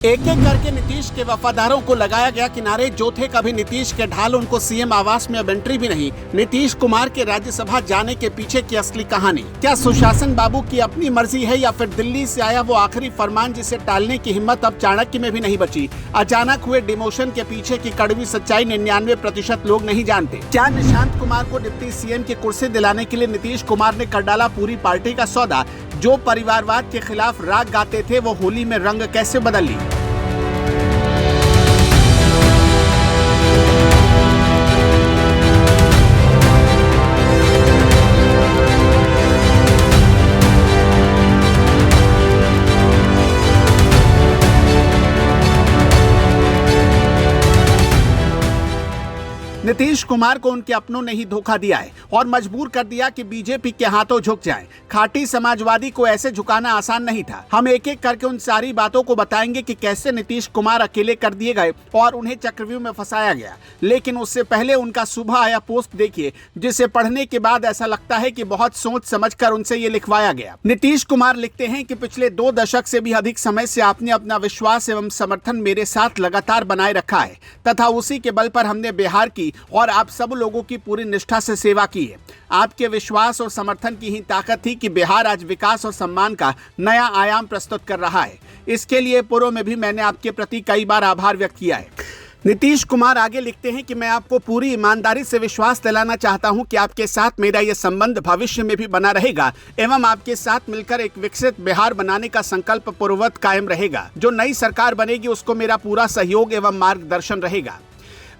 एक एक करके नीतीश के वफादारों को लगाया गया किनारे। जो थे कभी नीतीश के ढाल, उनको सीएम आवास में अब एंट्री भी नहीं। नीतीश कुमार के राज्यसभा जाने के पीछे की असली कहानी क्या सुशासन बाबू की अपनी मर्जी है या फिर दिल्ली से आया वो आखिरी फरमान जिसे टालने की हिम्मत अब चाणक्य में भी नहीं बची। अचानक हुए डिमोशन के पीछे की कड़वी सच्चाई 99% लोग नहीं जानते। क्या निशांत कुमार को डिप्टी सीएम की कुर्सी दिलाने के लिए नीतीश कुमार ने कर डाला पूरी पार्टी का सौदा? जो परिवारवाद के खिलाफ राग गाते थे वो होली में रंग कैसे बदल ली? नीतीश कुमार को उनके अपनों ने ही धोखा दिया है और मजबूर कर दिया कि बीजेपी के हाथों झुक जाएं। खाटी समाजवादी को ऐसे झुकाना आसान नहीं था। हम एक एक करके उन सारी बातों को बताएंगे कि कैसे नीतीश कुमार अकेले कर दिए गए और उन्हें चक्रव्यूह में फंसाया गया। लेकिन उससे पहले उनका सुबह आया पोस्ट देखिए, जिसे पढ़ने के बाद ऐसा लगता है कि बहुत सोच समझकर उनसे ये लिखवाया गया। नीतीश कुमार लिखते हैं कि पिछले 2 दशक से भी अधिक समय से आपने अपना विश्वास एवं समर्थन मेरे साथ लगातार बनाए रखा है तथा उसी के बल पर हमने बिहार की और आप सब लोगों की पूरी निष्ठा से सेवा की है। आपके विश्वास और समर्थन की ही ताकत थी कि बिहार आज विकास और सम्मान का नया आयाम प्रस्तुत कर रहा है। इसके लिए पूर्व में भी मैंने आपके प्रति कई बार आभार व्यक्त किया है। नीतीश कुमार आगे लिखते हैं कि मैं आपको पूरी ईमानदारी से विश्वास दिलाना चाहता हूं कि आपके साथ मेरा यह संबंध भविष्य में भी बना रहेगा एवं आपके साथ मिलकर एक विकसित बिहार बनाने का संकल्प पूर्ववत कायम रहेगा। जो नई सरकार बनेगी उसको मेरा पूरा सहयोग एवं मार्गदर्शन रहेगा।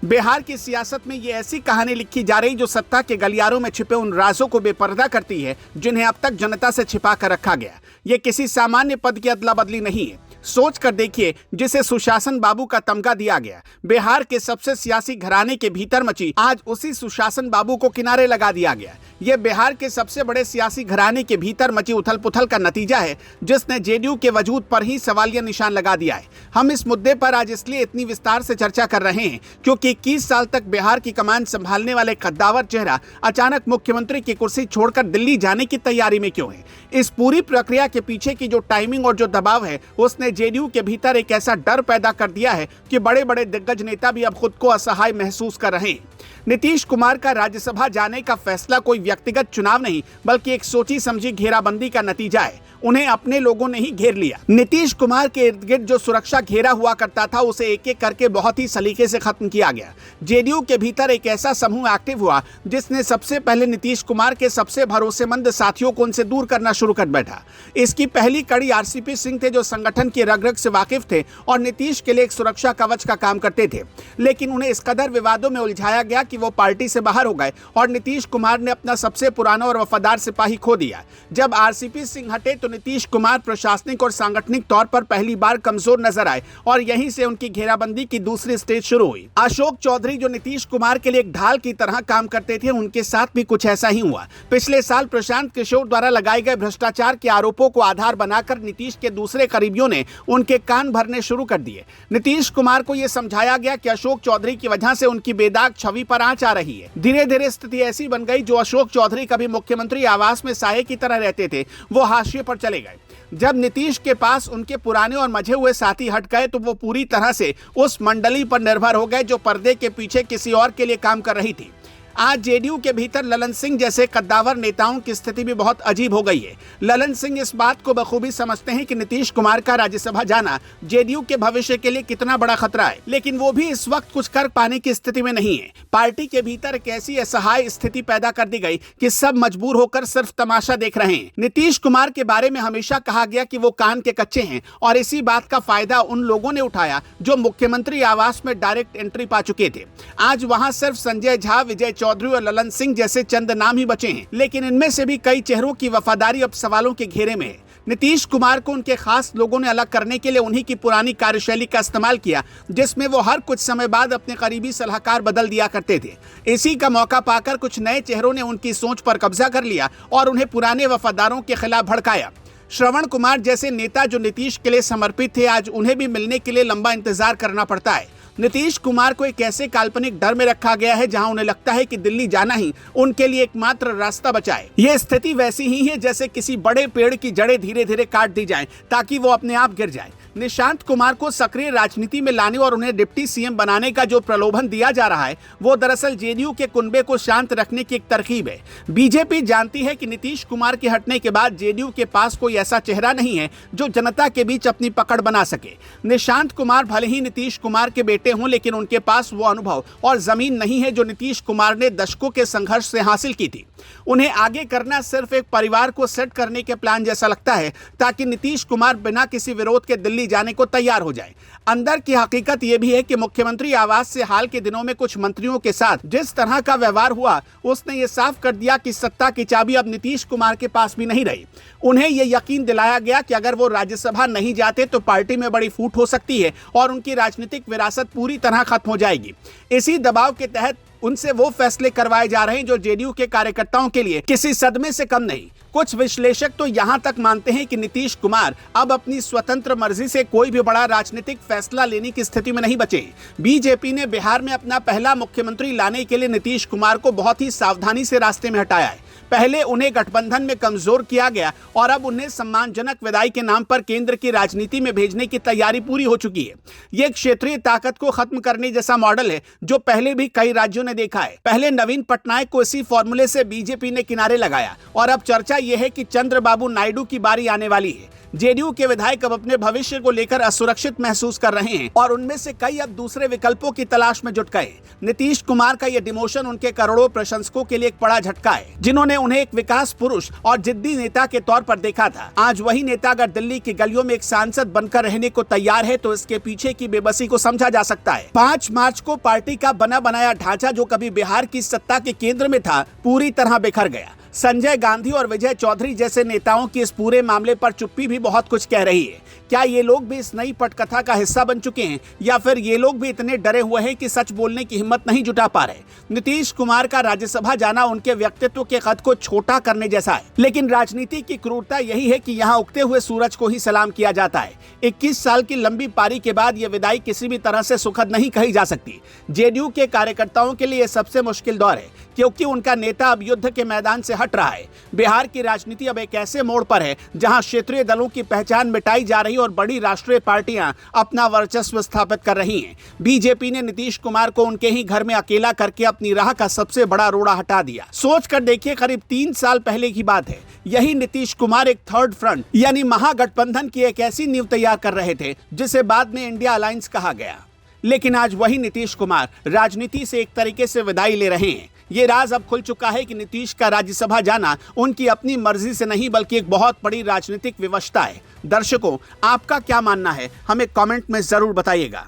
बिहार की सियासत में ये ऐसी कहानी लिखी जा रही जो सत्ता के गलियारों में छिपे उन राजों को बेपर्दा करती है जिन्हें अब तक जनता से छिपा कर रखा गया। ये किसी सामान्य पद की अदला बदली नहीं है। सोच कर देखिए, जिसे सुशासन बाबू का तमगा दिया गया, बिहार के सबसे सियासी घराने के भीतर मची, आज उसी सुशासन बाबू को किनारे लगा दिया गया। यह बिहार के सबसे बड़े सियासी घराने के भीतर मची उथल पुथल का नतीजा है जिसने जेडीयू के वजूद पर ही सवालिया निशान लगा दिया है। हम इस मुद्दे पर आज इसलिए इतनी विस्तार से चर्चा कर रहे हैं क्योंकि 21 साल तक बिहार की कमान संभालने वाले कद्दावर चेहरा अचानक मुख्यमंत्री की कुर्सी छोड़कर दिल्ली जाने की तैयारी में क्यों है। इस पूरी प्रक्रिया के पीछे की जो टाइमिंग और जो दबाव है उसने जेडीयू के भीतर एक ऐसा डर पैदा कर दिया है कि बड़े बड़े दिग्गज नेता भी अब खुद को असहाय महसूस कर रहे हैं। नीतीश कुमार का राज्यसभा जाने का फैसला कोई व्यक्तिगत चुनाव नहीं बल्कि एक सोची समझी घेराबंदी का नतीजा है। उन्हें अपने लोगों ने ही घेर लिया। नीतीश कुमार के इर्द गिर्द जो सुरक्षा घेरा हुआ करता था उसे एक एक करके बहुत ही सलीके से खत्म किया गया। जेडीयू के भीतर एक ऐसा समूह एक्टिव हुआ जिसने सबसे पहले नीतीश कुमार के सबसे भरोसेमंद साथियों को उनसे दूर करना शुरू कर बैठा। इसकी पहली कड़ी आरसीपी सिंह थे जो संगठन के रग रग से वाकिफ थे और नीतीश के लिए एक सुरक्षा कवच का काम करते थे। लेकिन उन्हें इस कदर विवादों में उलझाया गया कि वो पार्टी से बाहर हो गए और नीतीश कुमार ने अपना सबसे पुराना और वफादार सिपाही खो दिया। जब आरसीपी सिंह हटे तो नीतीश कुमार प्रशासनिक और सांगठनिक तौर पर पहली बार कमजोर नजर आए और यहीं से उनकी घेराबंदी की दूसरी स्टेज शुरू हुई। अशोक चौधरी जो नीतीश कुमार के लिए एक ढाल की तरह काम करते थे, उनके साथ भी कुछ ऐसा ही हुआ। पिछले साल प्रशांत किशोर द्वारा लगाए गए भ्रष्टाचार के आरोपों को आधार बनाकर नीतीश के दूसरे करीबियों ने उनके कान भरने शुरू कर दिए। नीतीश कुमार को यह समझाया गया कि अशोक चौधरी की वजह से उनकी बेदाग छवि पर आंच आ रही है। धीरे धीरे स्थिति ऐसी बन गई जो अशोक चौधरी कभी मुख्यमंत्री आवास में साये की तरह रहते थे, वो हाशिए पर चले गए। जब नीतीश के पास उनके पुराने और मझे हुए साथी हट गए तो वो पूरी तरह से उस मंडली पर निर्भर हो गए जो पर्दे के पीछे किसी और के लिए काम कर रही थी। आज जेडीयू के भीतर ललन सिंह जैसे कद्दावर नेताओं की स्थिति भी बहुत अजीब हो गई है। ललन सिंह इस बात को बखूबी समझते हैं कि नीतीश कुमार का राज्यसभा जाना जेडीयू के भविष्य के लिए कितना बड़ा खतरा है, लेकिन वो भी इस वक्त कुछ कर पाने की स्थिति में नहीं है। पार्टी के भीतर एक ऐसी असहाय स्थिति पैदा कर दी गई कि सब मजबूर होकर सिर्फ तमाशा देख रहे हैं। नीतीश कुमार के बारे में हमेशा कहा गया कि वो कान के कच्चे हैं और इसी बात का फायदा उन लोगों ने उठाया जो मुख्यमंत्री आवास में डायरेक्ट एंट्री पा चुके थे। आज वहां सिर्फ संजय झा, विजय चौधरी और ललन सिंह जैसे चंद नाम ही बचे हैं, लेकिन इनमें से भी कई चेहरों की वफादारी अब सवालों के घेरे में है। नीतीश कुमार को उनके खास लोगों ने अलग करने के लिए उन्हीं की पुरानी कार्यशैली का इस्तेमाल किया जिसमें वो हर कुछ समय बाद अपने करीबी सलाहकार बदल दिया करते थे। इसी का मौका पाकर कुछ नए चेहरों ने उनकी सोच पर कब्जा कर लिया और उन्हें पुराने वफादारों के खिलाफ भड़काया। श्रवण कुमार जैसे नेता जो नीतीश के लिए समर्पित थे, आज उन्हें भी मिलने के लिए लंबा इंतजार करना पड़ता है। नीतीश कुमार को एक ऐसे काल्पनिक डर में रखा गया है जहां उन्हें लगता है कि दिल्ली जाना ही उनके लिए एकमात्र रास्ता बचा है। ये स्थिति वैसी ही है जैसे किसी बड़े पेड़ की जड़ें धीरे धीरे काट दी जाएं ताकि वो अपने आप गिर जाए। निशांत कुमार को सक्रिय राजनीति में लाने और उन्हें डिप्टी सीएम बनाने का जो प्रलोभन दिया जा रहा है वो दरअसल जेडीयू के कुनबे को शांत रखने की एक तरकीब है। बीजेपी जानती है कि नीतीश कुमार के हटने के बाद जेडीयू के पास कोई ऐसा चेहरा नहीं है जो जनता के बीच अपनी पकड़ बना सके। निशांत कुमार भले ही नीतीश कुमार के बेटे हों, लेकिन उनके पास वो अनुभव और जमीन नहीं है जो नीतीश कुमार ने दशकों के संघर्ष से हासिल की थी। उन्हें आगे करना सिर्फ एक परिवार को सेट करने के प्लान जैसा लगता है ताकि नीतीश कुमार बिना किसी विरोध के दिल्ली जाने को तैयार हो जाए। अंदर की हकीकत यह भी है कि मुख्यमंत्री आवास से हाल के दिनों में कुछ मंत्रियों के साथ जिस तरह का व्यवहार हुआ उसने ये साफ कर दिया कि सत्ता की चाबी अब नीतीश कुमार के पास भी नहीं रही। उन्हें यह यकीन दिलाया गया कि अगर वो राज्यसभा नहीं जाते तो पार्टी में बड़ी फूट हो सकती है और उनकी राजनीतिक विरासत पूरी तरह खत्म हो जाएगी। इसी दबाव के तहत उनसे वो फैसले करवाए जा रहे हैं जो जेडीयू के कार्यकर्ताओं के लिए किसी सदमे से कम नहीं। कुछ विश्लेषक तो यहां तक मानते हैं कि नीतीश कुमार अब अपनी स्वतंत्र मर्जी से कोई भी बड़ा राजनीतिक फैसला लेने की स्थिति में नहीं बचे। बीजेपी ने बिहार में अपना पहला मुख्यमंत्री लाने के लिए नीतीश कुमार को बहुत ही सावधानी से रास्ते में हटाया है। पहले उन्हें गठबंधन में कमजोर किया गया और अब उन्हें सम्मानजनक विदाई के नाम पर केंद्र की राजनीति में भेजने की तैयारी पूरी हो चुकी है। यह क्षेत्रीय ताकत को खत्म करने जैसा मॉडल है जो पहले भी कई राज्यों ने देखा है। पहले नवीन पटनायक को इसी फॉर्मूले से बीजेपी ने किनारे लगाया और अब चर्चा यह है कि चंद्रबाबू नायडू की बारी आने वाली है। जेडीयू के विधायक अब अपने भविष्य को लेकर असुरक्षित महसूस कर रहे हैं और उनमें से कई अब दूसरे विकल्पों की तलाश में जुट गए। नीतीश कुमार का यह डिमोशन उनके करोड़ों प्रशंसकों के लिए एक बड़ा झटका है, जिन्होंने उन्हें एक विकास पुरुष और जिद्दी नेता के तौर पर देखा था। आज वही नेता अगर दिल्ली की गलियों में एक सांसद बनकर रहने को तैयार है तो इसके पीछे की बेबसी को समझा जा सकता है। 5 मार्च को पार्टी का बना बनाया ढांचा जो कभी बिहार की सत्ता के केंद्र में था पूरी तरह बिखर गया। संजय गांधी और विजय चौधरी जैसे नेताओं की इस पूरे मामले पर चुप्पी भी बहुत कुछ कह रही है। क्या ये लोग भी इस नई पटकथा का हिस्सा बन चुके हैं या फिर ये लोग भी इतने डरे हुए हैं कि सच बोलने की हिम्मत नहीं जुटा पा रहे? नीतीश कुमार का राज्यसभा जाना उनके व्यक्तित्व के कद को छोटा करने जैसा है, लेकिन राजनीति की क्रूरता यही है कि यहाँ उगते हुए सूरज को ही सलाम किया जाता है। 21 साल की लंबी पारी के बाद ये विदाई किसी भी तरह से सुखद नहीं कही जा सकती। जेडीयू के कार्यकर्ताओं के लिए यह सबसे मुश्किल दौर है क्योंकि उनका नेता अब युद्ध के मैदान से हट रहा है। बिहार की राजनीति अब एक ऐसे मोड़ पर है जहां क्षेत्रीय दलों की पहचान मिटाई जा रही और बड़ी राष्ट्रीय पार्टियां अपना वर्चस्व स्थापित कर रही हैं। बीजेपी ने नीतीश कुमार को उनके ही घर में अकेला करके अपनी राह का सबसे बड़ा रोड़ा हटा दिया। सोच कर देखिए, करीब 3 साल पहले की बात है। यही नीतीश कुमार एक थर्ड फ्रंट यानी महागठबंधन की एक ऐसी नींव तैयार कर रहे थे जिसे बाद में इंडिया अलायंस कहा गया। लेकिन आज वही नीतीश कुमार राजनीति से एक तरीके से विदाई ले रहे हैं। ये राज अब खुल चुका है कि नीतीश का राज्यसभा जाना उनकी अपनी मर्जी से नहीं बल्कि एक बहुत बड़ी राजनीतिक विवशता है। दर्शकों, आपका क्या मानना है? हमें कमेंट में जरूर बताइएगा।